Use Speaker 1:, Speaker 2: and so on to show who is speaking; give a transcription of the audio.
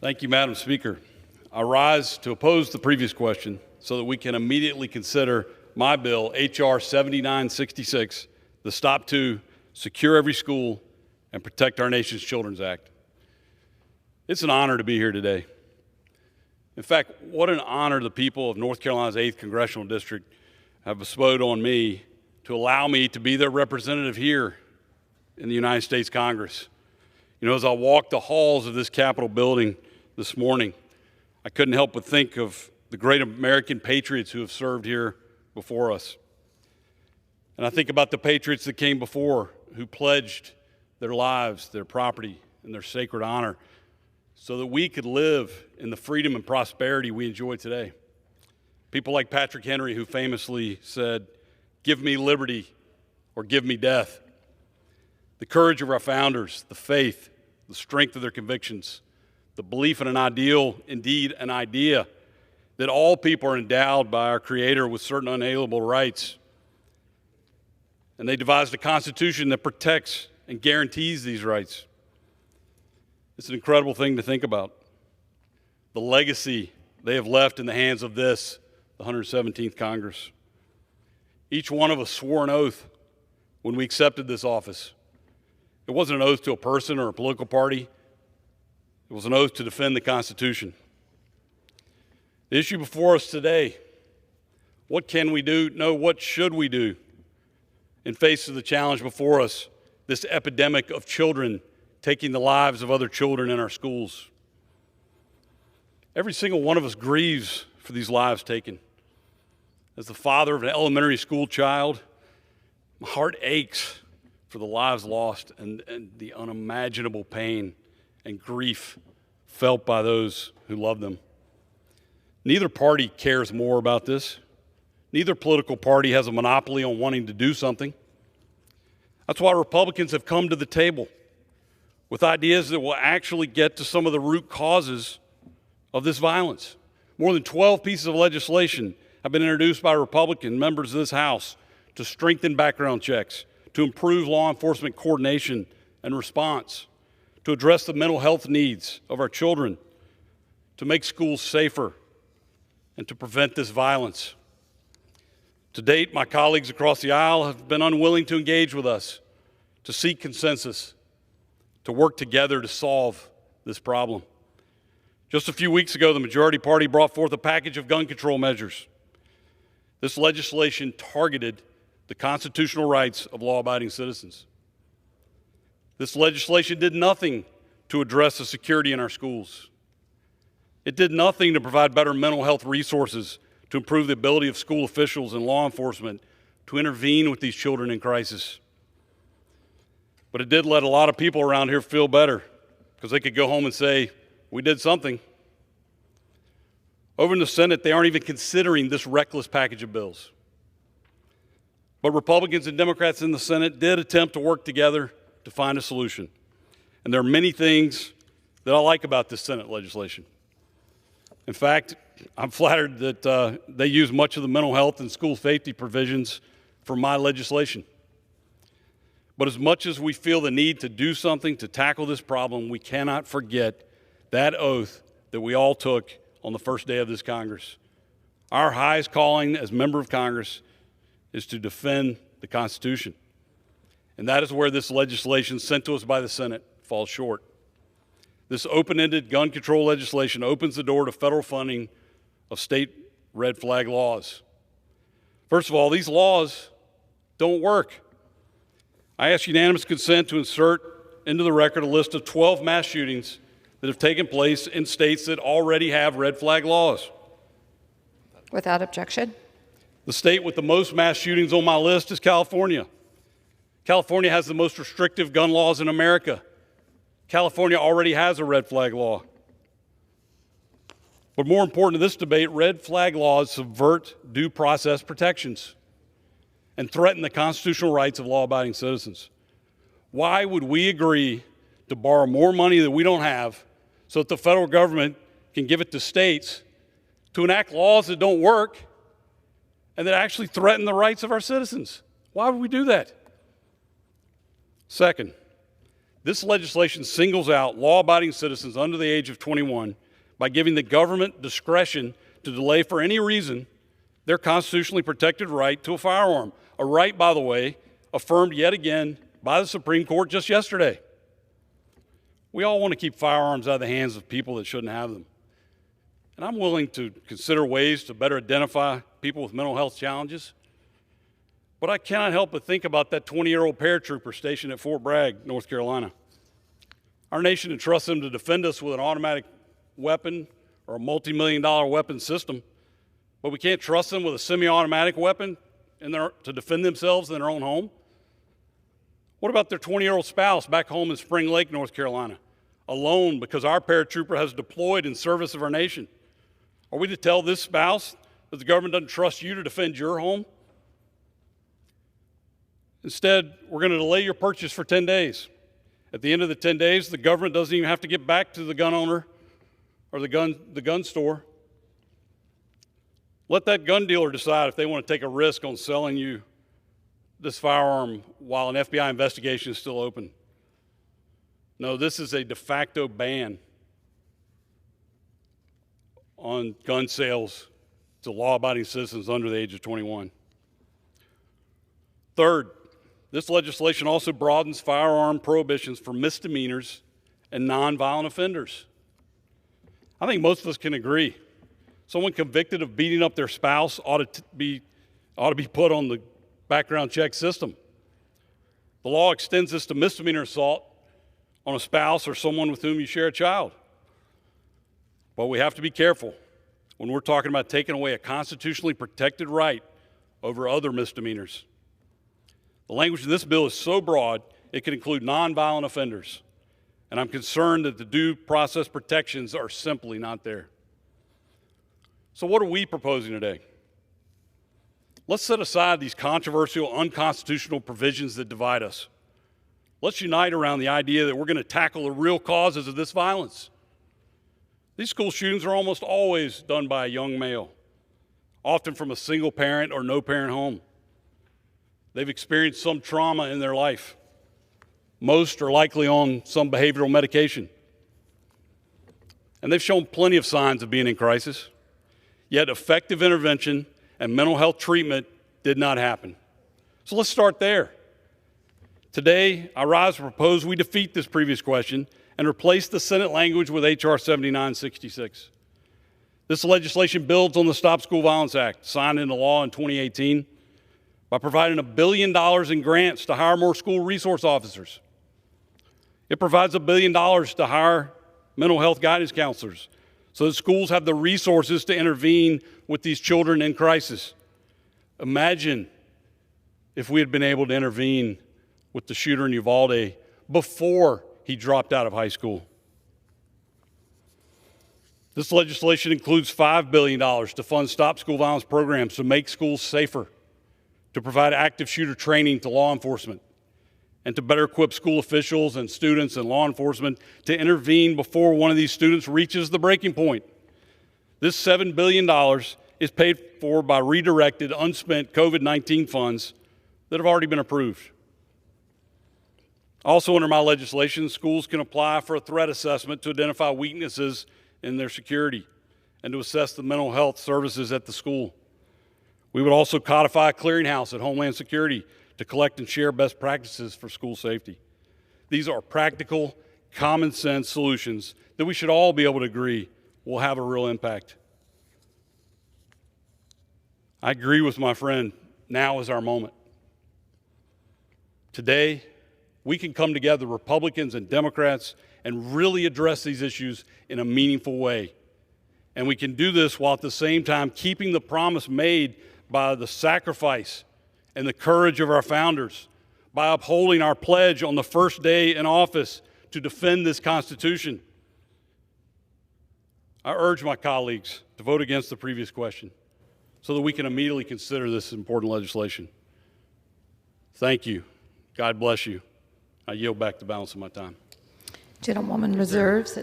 Speaker 1: Thank you, Madam Speaker. I rise to oppose the previous question so that we can immediately consider my bill, H.R. 7966, the Stop to Secure Every School and Protect Our Nation's Children's Act. It's an honor to be here today. In fact, what an honor the people of North Carolina's 8th Congressional District have bestowed on me to allow me to be their representative here in the United States Congress. You know, as I walked the halls of this Capitol building this morning, I couldn't help but think of the great American patriots who have served here before us. And I think about the patriots that came before, who pledged their lives, their property, and their sacred honor so that we could live in the freedom and prosperity we enjoy today. People like Patrick Henry, who famously said, "Give me liberty or give me death." The courage of our founders, the faith, the strength of their convictions, the belief in an ideal, indeed an idea, that all people are endowed by our Creator with certain unalienable rights. And they devised a Constitution that protects and guarantees these rights. It's an incredible thing to think about. The legacy they have left in the hands of this, the 117th Congress. Each one of us swore an oath when we accepted this office. It wasn't an oath to a person or a political party. It was an oath to defend the Constitution. The issue before us today, what can we do? No, what should we do in face of the challenge before us, this epidemic of children taking the lives of other children in our schools? Every single one of us grieves for these lives taken. As the father of an elementary school child, my heart aches for the lives lost and the unimaginable pain and grief felt by those who love them. Neither party cares more about this. Neither political party has a monopoly on wanting to do something. That's why Republicans have come to the table with ideas that will actually get to some of the root causes of this violence. More than 12 pieces of legislation have been introduced by Republican members of this House to strengthen background checks, to improve law enforcement coordination and response, to address the mental health needs of our children, to make schools safer, and to prevent this violence. To date, my colleagues across the aisle have been unwilling to engage with us, to seek consensus, to work together to solve this problem. Just a few weeks ago, the majority party brought forth a package of gun control measures. This legislation targeted the constitutional rights of law-abiding citizens. This legislation did nothing to address the security in our schools. It did nothing to provide better mental health resources to improve the ability of school officials and law enforcement to intervene with these children in crisis. But it did let a lot of people around here feel better because they could go home and say, "We did something." Over in the Senate, they aren't even considering this reckless package of bills. But Republicans and Democrats in the Senate did attempt to work together to find a solution. And there are many things that I like about this Senate legislation. In fact, I'm flattered that they use much of the mental health and school safety provisions for my legislation. But as much as we feel the need to do something to tackle this problem, we cannot forget that oath that we all took on the first day of this Congress. Our highest calling as member of Congress is to defend the Constitution. And that is where this legislation sent to us by the Senate falls short. This open-ended gun control legislation opens the door to federal funding of state red flag laws. First of all, these laws don't work. I ask unanimous consent to insert into the record a list of 12 mass shootings that have taken place in states that already have red flag laws.
Speaker 2: Without objection.
Speaker 1: The state with the most mass shootings on my list is California. California has the most restrictive gun laws in America. California already has a red flag law. But more important to this debate, red flag laws subvert due process protections and threaten the constitutional rights of law-abiding citizens. Why would we agree to borrow more money that we don't have so that the federal government can give it to states to enact laws that don't work and that actually threaten the rights of our citizens? Why would we do that? Second, This legislation singles out law-abiding citizens under the age of 21 by giving the government discretion to delay for any reason their constitutionally protected right to a firearm, a right, by the way, affirmed yet again by the Supreme Court just yesterday. We all want to keep firearms out of the hands of people that shouldn't have them. And I'm willing to consider ways to better identify people with mental health challenges. But I cannot help but think about that 20-year-old paratrooper stationed at Fort Bragg, North Carolina. Our nation entrusts them to defend us with an automatic weapon or a multi-million-dollar weapon system, but we can't trust them with a semi-automatic weapon to defend themselves in their own home. What about their 20-year-old spouse back home in Spring Lake, North Carolina, alone because our paratrooper has deployed in service of our nation? Are we to tell this spouse that the government doesn't trust you to defend your home? Instead, we're going to delay your purchase for 10 days. At the end of the 10 days, the government doesn't even have to get back to the gun owner or the gun store. Let that gun dealer decide if they want to take a risk on selling you this firearm while an FBI investigation is still open. No, this is a de facto ban on gun sales to law-abiding citizens under the age of 21. Third, this legislation also broadens firearm prohibitions for misdemeanors and nonviolent offenders. I think most of us can agree. Someone convicted of beating up their spouse ought to be put on the background check system. The law extends this to misdemeanor assault on a spouse or someone with whom you share a child. But we have to be careful when we're talking about taking away a constitutionally protected right over other misdemeanors. The language in this bill is so broad, it can include nonviolent offenders. And I'm concerned that the due process protections are simply not there. So what are we proposing today? Let's set aside these controversial, unconstitutional provisions that divide us. Let's unite around the idea that we're going to tackle the real causes of this violence. These school shootings are almost always done by a young male, often from a single parent or no parent home. They've experienced some trauma in their life. Most are likely on some behavioral medication. And they've shown plenty of signs of being in crisis. Yet effective intervention and mental health treatment did not happen. So let's start there. Today, I rise to propose we defeat this previous question and replace the Senate language with H.R. 7966. This legislation builds on the Stop School Violence Act, signed into law in 2018, by providing $1 billion in grants to hire more school resource officers. It provides $1 billion to hire mental health guidance counselors so that schools have the resources to intervene with these children in crisis. Imagine if we had been able to intervene with the shooter in Uvalde before he dropped out of high school. This legislation includes $5 billion to fund Stop School Violence programs to make schools safer, to provide active shooter training to law enforcement, and to better equip school officials and students and law enforcement to intervene before one of these students reaches the breaking point. This $7 billion is paid for by redirected, unspent COVID-19 funds that have already been approved. Also, under my legislation, schools can apply for a threat assessment to identify weaknesses in their security and to assess the mental health services at the school. We would also codify a clearinghouse at Homeland Security to collect and share best practices for school safety. These are practical, common sense solutions that we should all be able to agree will have a real impact. I agree with my friend, now is our moment. Today, we can come together, Republicans and Democrats, and really address these issues in a meaningful way. And we can do this while at the same time keeping the promise made by the sacrifice and the courage of our founders, by upholding our pledge on the first day in office to defend this Constitution. I urge my colleagues to vote against the previous question so that we can immediately consider this important legislation. Thank you. God bless you. I yield back the balance of my time.
Speaker 2: Gentlewoman reserves.